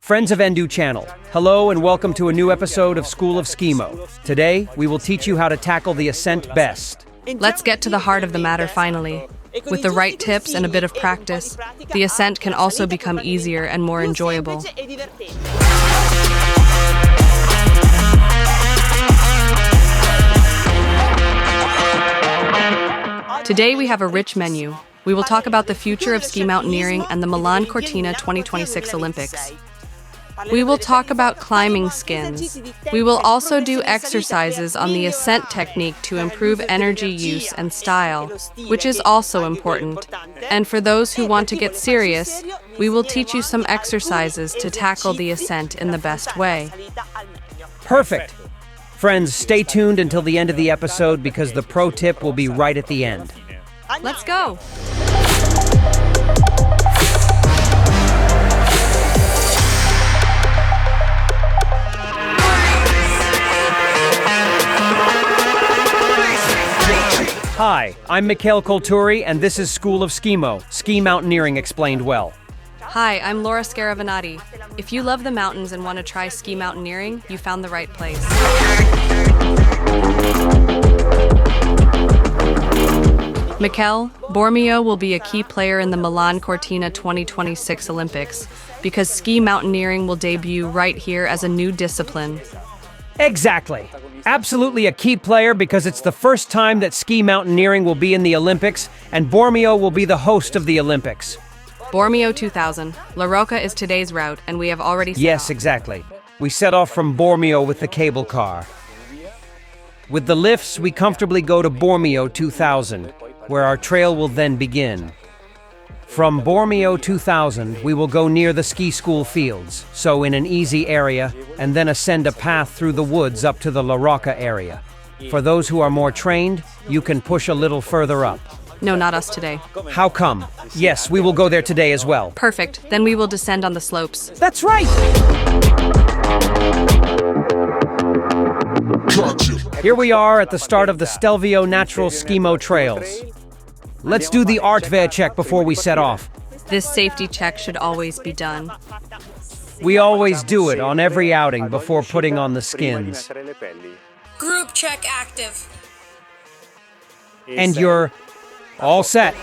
Friends of ENDU Channel, hello and welcome to a new episode of School of Skimo. Today, we will teach you how to tackle the ascent best. Let's get to the heart of the matter finally. With the right tips and a bit of practice, the ascent can also become easier and more enjoyable. Today we have a rich menu. We will talk about the future of ski mountaineering and the Milan Cortina 2026 Olympics. We will talk about climbing skins. We will also do exercises on the ascent technique to improve energy use and style, which is also important. And for those who want to get serious, we will teach you some exercises to tackle the ascent in the best way. Perfect! Friends, stay tuned until the end of the episode because the pro tip will be right at the end. Let's go! Hi, I'm Mikhail Kulturi, and this is School of Skimo, Ski Mountaineering Explained Well. Hi, I'm Laura Scaravanati. If you love the mountains and want to try ski mountaineering, you found the right place. Mikhail, Bormio will be a key player in the Milan Cortina 2026 Olympics because ski mountaineering will debut right here as a new discipline. Exactly. Absolutely a key player because it's the first time that ski mountaineering will be in the Olympics, and Bormio will be the host of the Olympics. Bormio 2000. La Rocca is today's route, and we have already set Yes, off. exactly. We set off from Bormio with the cable car. With the lifts, we comfortably go to Bormio 2000, where our trail will then begin. From Bormio 2000, we will go near the ski school fields, so in an easy area, and then ascend a path through the woods up to the La Rocca area. For those who are more trained, you can push a little further up. No, not us today. How come? Yes, we will go there today as well. Perfect. Then we will descend on the slopes. That's right! Here we are at the start of the Stelvio Natural Skimo Trails. Let's do the Artwehr check before we set off. This safety check should always be done. We always do it on every outing before putting on the skins. Group check active. And you're all set.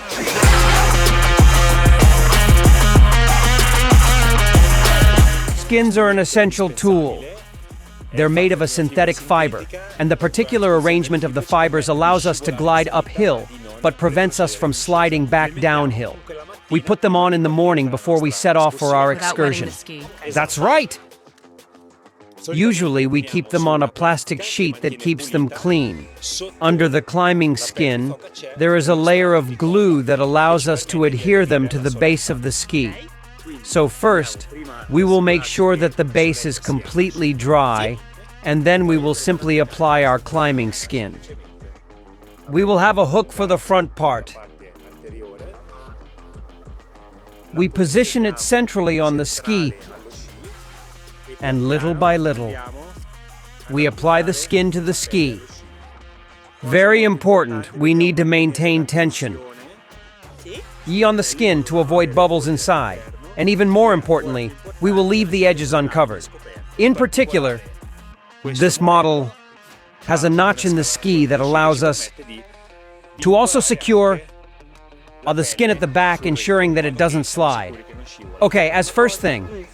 Skins are an essential tool. They're made of a synthetic fiber, and the particular arrangement of the fibers allows us to glide uphill, but prevents us from sliding back downhill. We put them on in the morning before we set off for our Without wetting excursion. the ski. That's right! Usually we keep them on a plastic sheet that keeps them clean. Under the climbing skin, there is a layer of glue that allows us to adhere them to the base of the ski. So first, we will make sure that the base is completely dry, and then we will simply apply our climbing skin. We will have a hook for the front part. We position it centrally on the ski, and little by little, we apply the skin to the ski. Very important, we need to maintain tension. Yee on the skin to avoid bubbles inside. And even more importantly, we will leave the edges uncovered. In particular, this model has a notch in the ski that allows us to also secure the skin at the back, ensuring that it doesn't slide. Okay, as first thing,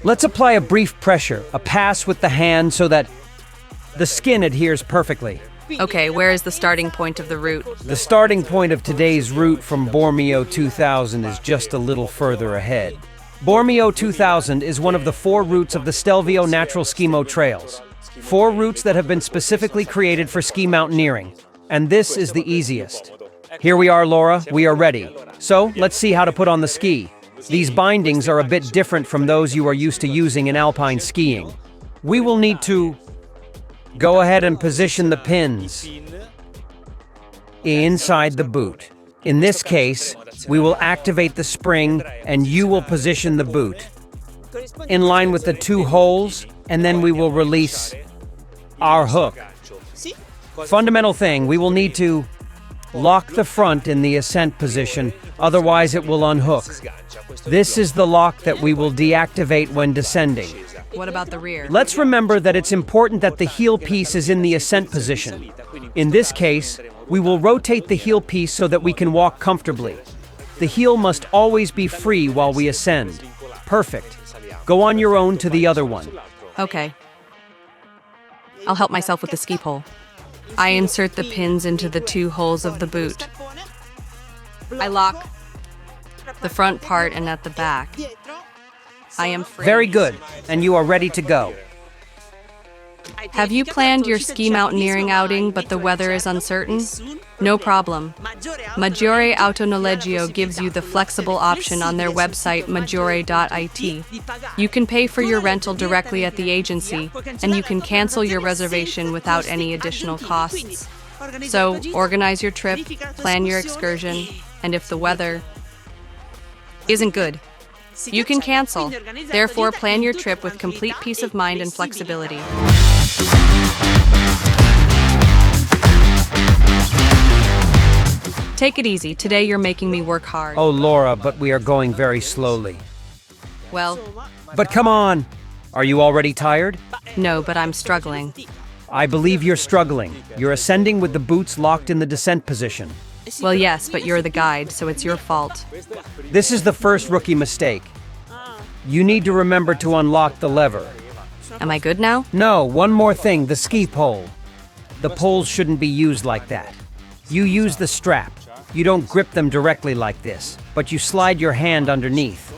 let's apply a brief pressure, a pass with the hand so that the skin adheres perfectly. Okay, where is the starting point of the route? The starting point of today's route from Bormio 2000 is just a little further ahead. Bormio 2000 is one of the 4 routes of the Stelvio Natural Skimo Trails. 4 routes that have been specifically created for ski mountaineering. And this is the easiest. Here we are, Laura. We are ready. So, let's see how to put on the ski. These bindings are a bit different from those you are used to using in alpine skiing. We will need to go ahead and position the pins inside the boot. In this case, we will activate the spring and you will position the boot in line with the 2 holes, and then we will release our hook. Fundamental thing, we will need to Lock the front in the ascent position, otherwise it will unhook. This is the lock that we will deactivate when descending. What about the rear? Let's remember that it's important that the heel piece is in the ascent position. In this case, we will rotate the heel piece so that we can walk comfortably. The heel must always be free while we ascend. Perfect. Go on your own to the other one. Okay. I'll help myself with the ski pole. I insert the pins into the 2 holes of the boot. I lock the front part and at the back. I am free. Very good, and you are ready to go. Have you planned your ski mountaineering outing, but the weather is uncertain? No problem. Maggiore Auto Noleggio gives you the flexible option on their website, maggiore.it. You can pay for your rental directly at the agency, and you can cancel your reservation without any additional costs. So, organize your trip, plan your excursion, and if the weather isn't good, you can cancel. Therefore, plan your trip with complete peace of mind and flexibility. Take it easy. Today you're making me work hard. Oh, Laura, but we are going very slowly. Well, But come on! Are you already tired? no, but I'm struggling. I believe you're struggling. You're ascending with the boots locked in the descent position. Well, yes, but you're the guide, so it's your fault. This is the first rookie mistake. You need to remember to unlock the lever. Am I good now? No, one more thing, the ski pole. The poles shouldn't be used like that. You use the strap. You don't grip them directly like this, but you slide your hand underneath.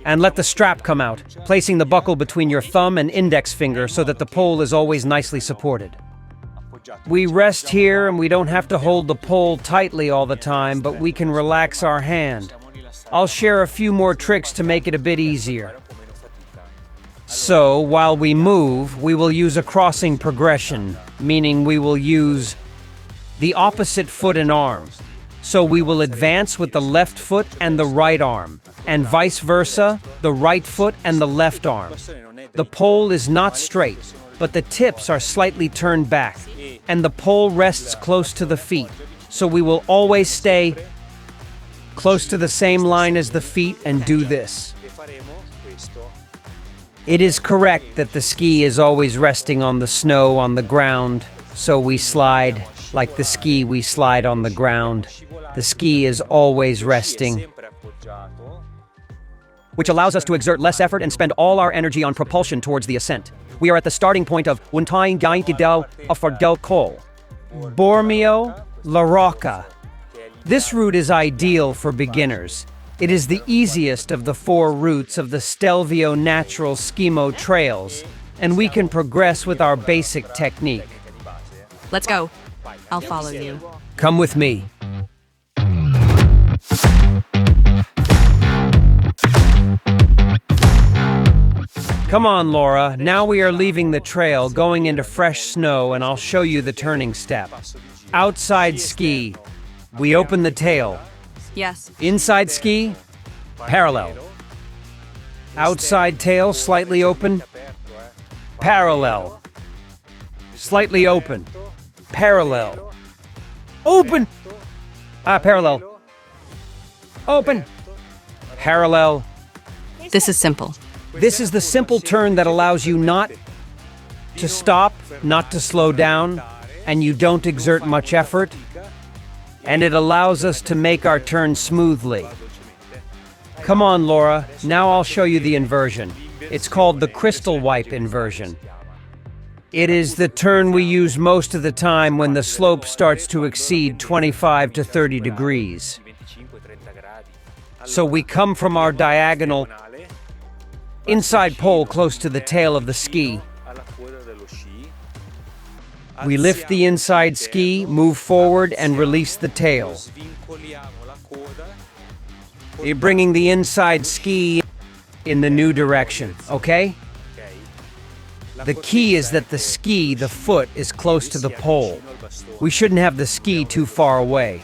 And let the strap come out, placing the buckle between your thumb and index finger so that the pole is always nicely supported. We rest here and we don't have to hold the pole tightly all the time, but we can relax our hand. I'll share a few more tricks to make it a bit easier. So, while we move, we will use a crossing progression, meaning we will use the opposite foot and arm. So we will advance with the left foot and the right arm, and vice versa, the right foot and the left arm. The pole is not straight, but the tips are slightly turned back, and the pole rests close to the feet. So we will always stay close to the same line as the feet and do this. It is correct that the ski is always resting on the snow on the ground, so we slide like the ski we slide on the ground. The ski is always resting, which allows us to exert less effort and spend all our energy on propulsion towards the ascent. We are at the starting point of Mountaineering of Col, Bormio, La Rocca. This route is ideal for beginners. It is the easiest of the 4 routes of the Stelvio Natural Skimo trails, and we can progress with our basic technique. Let's go. I'll follow you. Come with me. Come on, Laura. Now we are leaving the trail, going into fresh snow, and I'll show you the turning step. Outside ski. We open the tail. Yes. Inside ski, parallel. Outside tail, slightly open, parallel. Slightly open, parallel. Open! Parallel. Open. Parallel. This is simple. This is the simple turn that allows you not to stop, not to slow down, and you don't exert much effort. And it allows us to make our turn smoothly. Come on, Laura. Now I'll show you the inversion. It's called the crystal wipe inversion. It is the turn we use most of the time when the slope starts to exceed 25 to 30 degrees. So we come from our diagonal inside pole close to the tail of the ski. We lift the inside ski, move forward, and release the tail. You're bringing the inside ski in the new direction, okay? The key is that the ski, the foot, is close to the pole. We shouldn't have the ski too far away.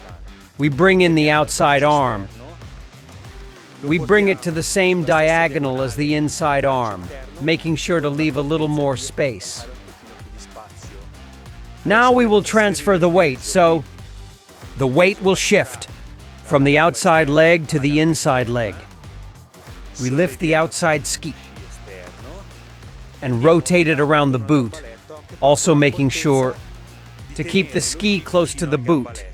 We bring in the outside arm. We bring it to the same diagonal as the inside arm, making sure to leave a little more space. Now we will transfer the weight, so the weight will shift from the outside leg to the inside leg. We lift the outside ski and rotate it around the boot, also making sure to keep the ski close to the boot.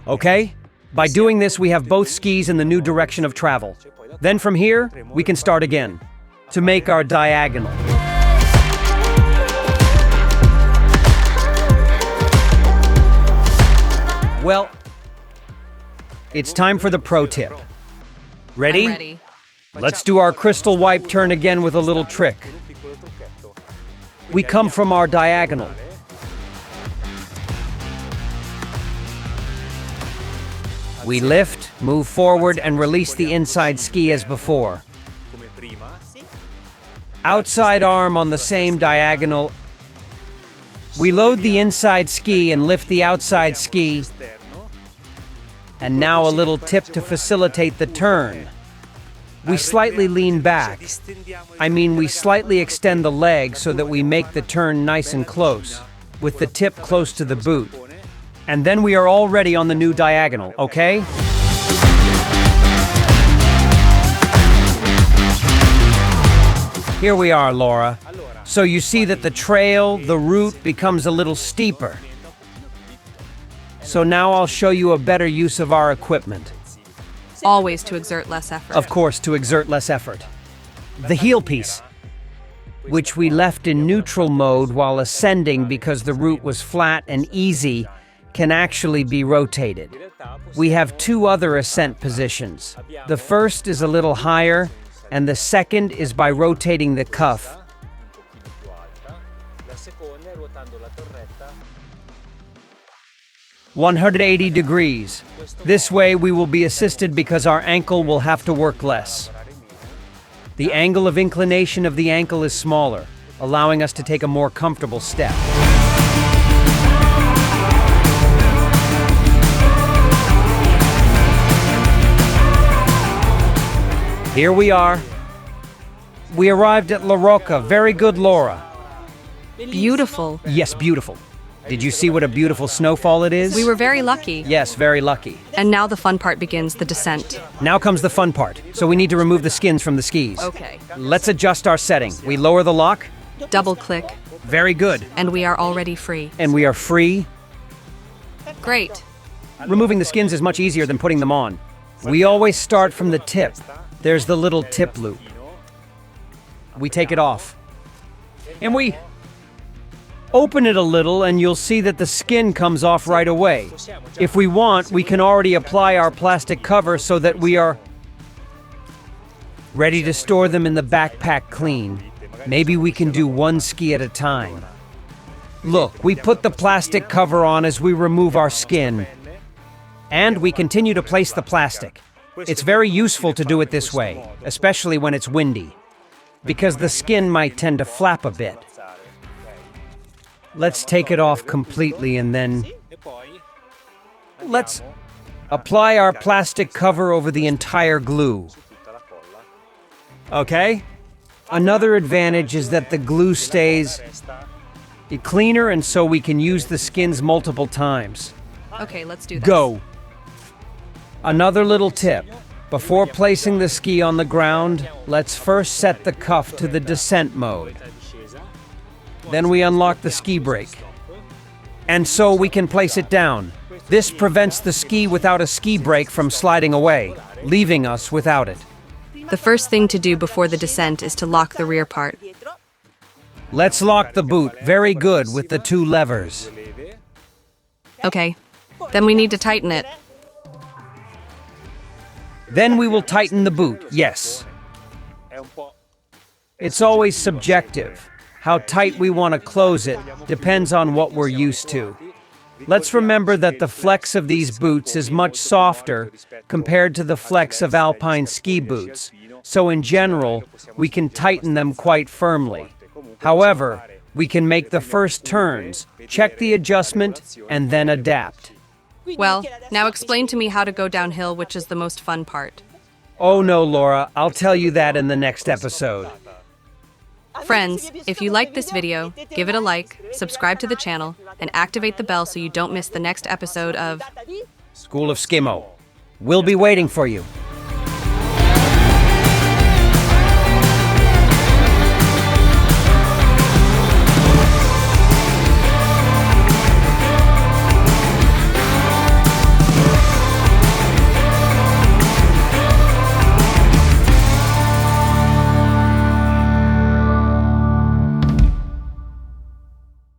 Okay? By doing this, we have both skis in the new direction of travel. Then from here, we can start again to make our diagonal. Well, it's time for the pro tip. Ready? I'm ready. Let's do our crystal wipe turn again with a little trick. We come from our diagonal. We lift, move forward, and release the inside ski as before. Outside arm on the same diagonal. We load the inside ski and lift the outside ski. And now a little tip to facilitate the turn. We slightly lean back. We slightly extend the leg so that we make the turn nice and close, with the tip close to the boot. And then we are already on the new diagonal, okay? Here we are, Laura. So you see that the trail, the route, becomes a little steeper. So now I'll show you a better use of our equipment. Always to exert less effort. Of course, to exert less effort. The heel piece, which we left in neutral mode while ascending because the route was flat and easy, can actually be rotated. We have two other ascent positions. The first is a little higher, and the second is by rotating the cuff. 180 degrees. This way we will be assisted because our ankle will have to work less. The angle of inclination of the ankle is smaller, allowing us to take a more comfortable step. Here we are. We arrived at La Rocca. Very good, Laura. Beautiful. Yes, beautiful. Did you see what a beautiful snowfall it is? We were very lucky. Yes, very lucky. And now the fun part begins, the descent. Now comes the fun part. So we need to remove the skins from the skis. Okay. Let's adjust our setting. We lower the lock. Double click. Very good. And we are already free. And we are free. Great. Removing the skins is much easier than putting them on. We always start from the tip. There's the little tip loop. We take it off. And we open it a little and you'll see that the skin comes off right away. If we want, we can already apply our plastic cover so that we are ready to store them in the backpack clean. Maybe we can do one ski at a time. Look, we put the plastic cover on as we remove our skin. And we continue to place the plastic. It's very useful to do it this way, especially when it's windy, because the skin might tend to flap a bit. Let's take it off completely and then let's apply our plastic cover over the entire glue. Okay? Another advantage is that the glue stays cleaner and so we can use the skins multiple times. Okay, let's do that. Go! Another little tip. Before placing the ski on the ground, let's first set the cuff to the descent mode. Then we unlock the ski brake. And so we can place it down. This prevents the ski without a ski brake from sliding away, leaving us without it. The first thing to do before the descent is to lock the rear part. Let's lock the boot. Very good with the two levers. Okay, then we need to tighten it. Then we will tighten the boot, yes. It's always subjective. How tight we want to close it depends on what we're used to. Let's remember that the flex of these boots is much softer compared to the flex of alpine ski boots, so in general, we can tighten them quite firmly. However, we can make the first turns, check the adjustment, and then adapt. Well, now explain to me how to go downhill, which is the most fun part. Oh no, Laura, I'll tell you that in the next episode. Friends, if you liked this video, give it a like, subscribe to the channel, and activate the bell so you don't miss the next episode of School of Skimo. We'll be waiting for you.